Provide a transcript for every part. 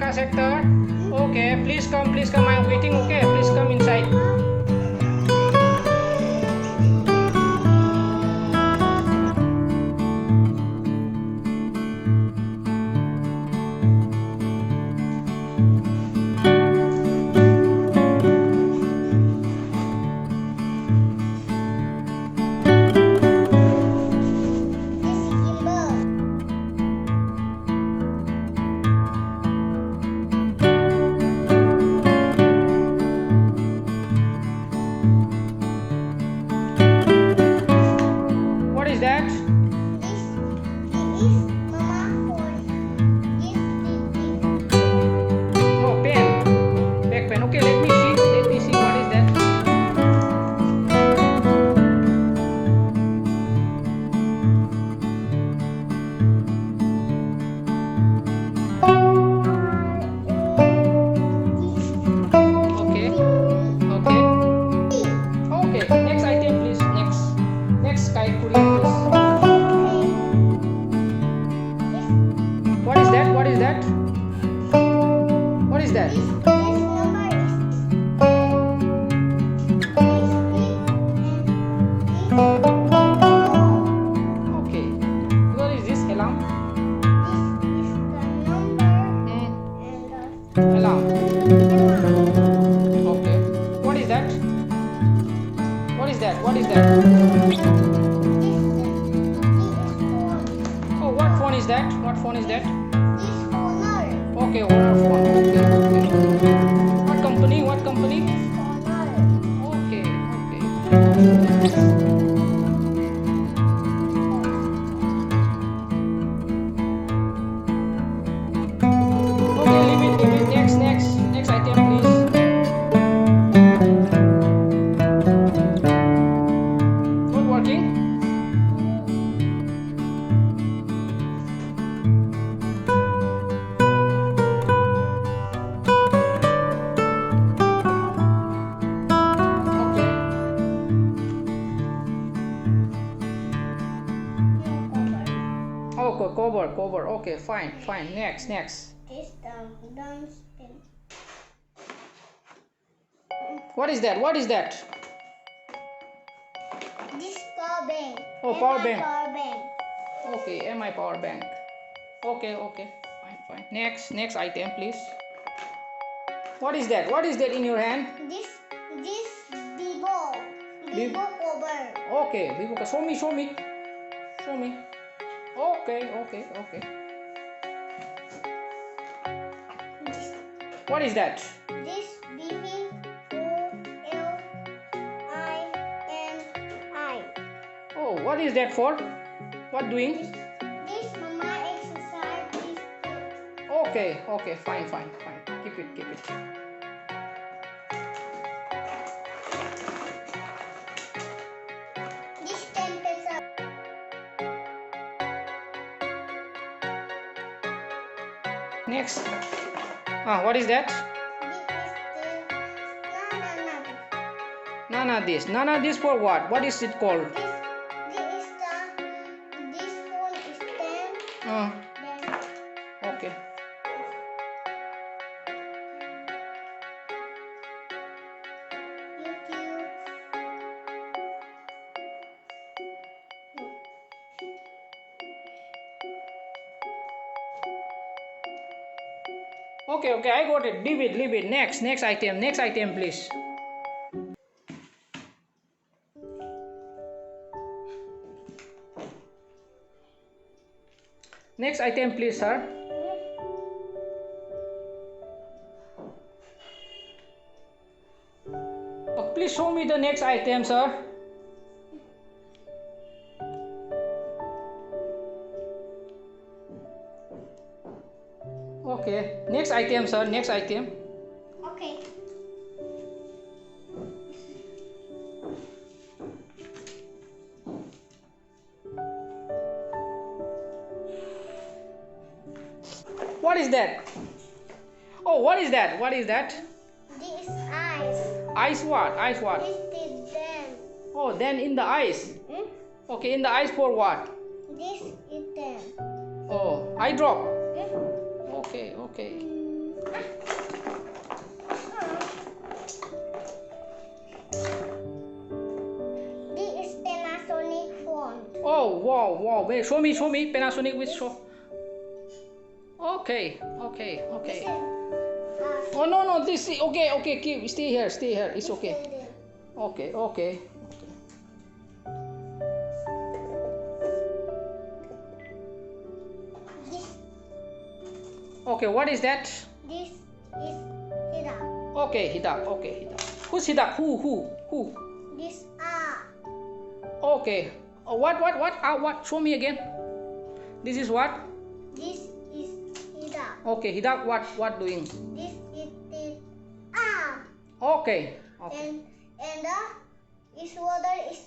Marka sector. Okay, please come, please come. I am waiting. Okay, please come inside. What is that? Oh, pen. Back pen. Okay, let me see. Let me see. What is that? Okay. Okay. Okay. Next item, please. Next kite Korea, please. What is that? What is that? What is that? Okay. What is this? Alarm? Alarm. Okay. What is that? What is that? What is that? Oh, what phone is that? What phone is that? Okay, owner phone. Okay, okay. What company? What company? Okay, okay. Okay, leave it, leave it. Next item, please. Not working? Okay. Oh, cover. Okay, fine. Next. What is that? What is that? This power bank. Oh, power MI bank. Power bank. Okay, MI power bank. Okay. Fine. Next item, please. What is that? What is that in your hand? This Vivo cover. Okay, Vivo. Show me. Okay. What is that? This BBOLINI. Oh, what is that for? What doing? This mama exercise. This Okay, fine. Keep it. this temperature. Next. What is that? This is the Nana this for what? What is it called? This phone is 10. Uh, Then okay. YouTube. Okay, I got it. Leave it. Next item, please. Next item, please, sir. Please show me the next item, sir. Okay, next item, sir. Next item. Okay. What is that? Oh, what is that? What is that? This ice. Ice what? Ice what? This is them. Oh, then in the ice. Okay, in the ice for what? This is them. Oh, eye drop. Hmm? Okay. Okay, show me, Panasonic with show. Okay. Oh no, this okay, keep stay here, it's okay. Okay. This Okay, what is that? this is Hira. Okay, Hidak. Who's Hidak? Who? This Okay. What? What? Show me again. This is what? This is Hira. Okay, Hidak. What doing? This is the Okay. and this water is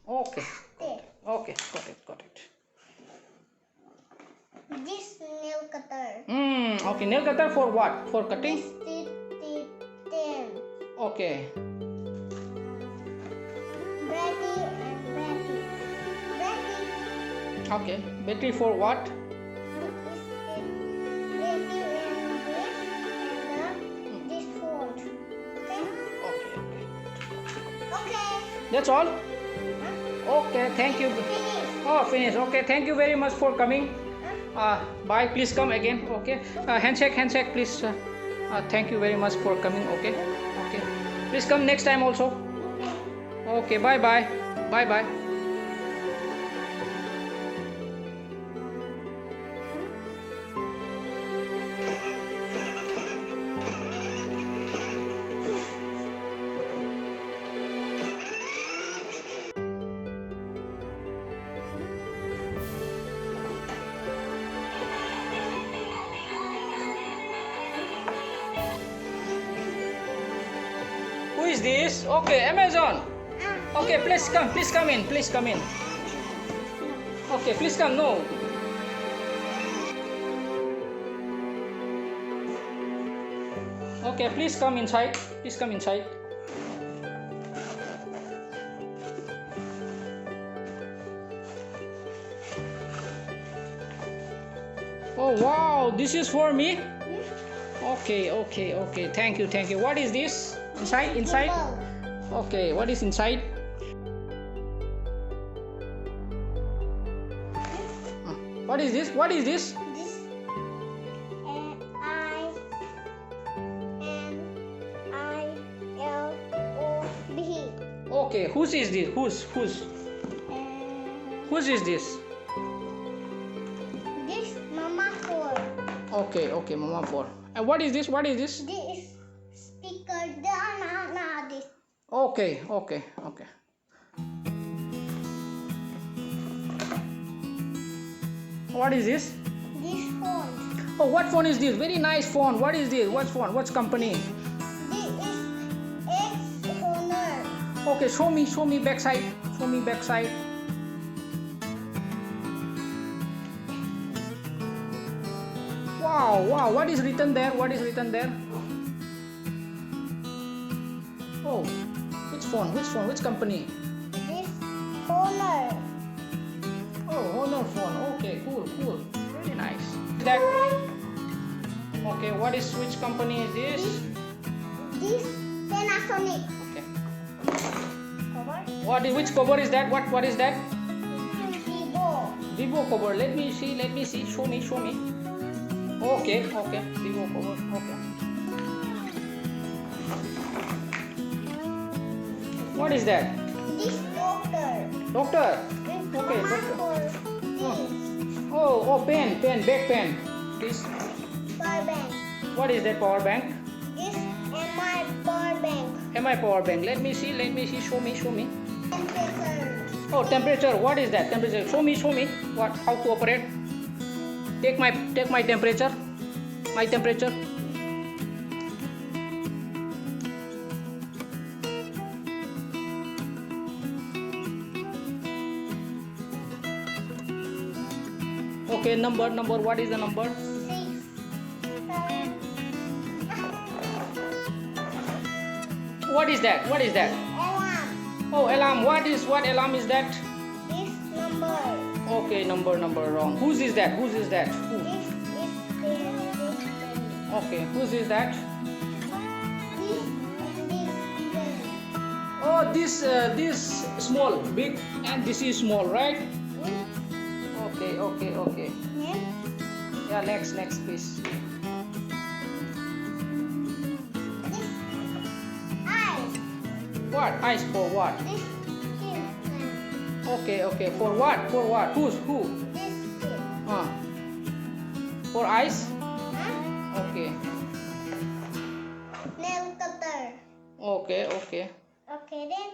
Okay. there. Okay. Got it. This nail cutter. Okay. Nail cutter for what? For cutting? This ten. Okay. Battery and battery. Battery. Okay. Battery for what? This is battery and this phone. Okay. Okay. That's all. Huh? Okay. Thank you. Finish. Oh, finish. Okay. Thank you very much for coming. Bye. Please come again. Okay. Handshake, please. Thank you very much for coming. Okay. Please come next time also. Okay. Bye. Who is this? Okay, Amazon. Okay, please come in. Okay, please come. No. Okay, please come inside. Oh wow, this is for me. Okay. Thank you. What is this? Inside? Okay, what is inside? What is this? This I-N-I-L-O-B. Okay, whose is this? Whose is this? This Mama 4. Okay, Mama 4. And what is this? This speaker. This. Okay. What is this? This phone. Oh, what phone is this? Very nice phone. What is this? What phone? What's company? This is X Honor. Okay, show me backside. Wow, what is written there? Oh, which phone? Which company? This Honor. Oh, Honor phone. Okay, cool. Very nice. That. Okay, which company is this? This Panasonic. Okay. Cover. Which cover is that? What is that? Vivo. Vivo cover. Let me see. Show me. Okay. Vivo cover. Okay. What is that? This doctor. Doctor. Okay, doctor. Oh, pen, back pen. This. Power bank. What is that power bank? This MI power bank. MI power bank. Let me see. Show me. Temperature. Oh, temperature. What is that? Temperature. Show me. What? How to operate? Take my temperature. My temperature. Okay, number. What is the number? 6, 7. What is that? Alarm. Oh, alarm. What alarm is that? This number. Okay, number wrong. Whose is that? Who? This is this. Okay, whose is that? This. Oh, this small, big, and this is small, right? Okay, okay, okay. Yeah. Yeah, next, please. This eyes. What? Eyes for what? This skin. Okay, okay. For what? For what? Who? This skin. For eyes? Huh? Okay. Nail cutter. Okay, okay. Okay then.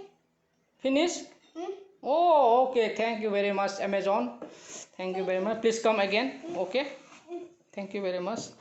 Finish? Hmm? Oh, okay. Thank you very much, Amazon. Thank you very much. Please come again. Okay. Thank you very much.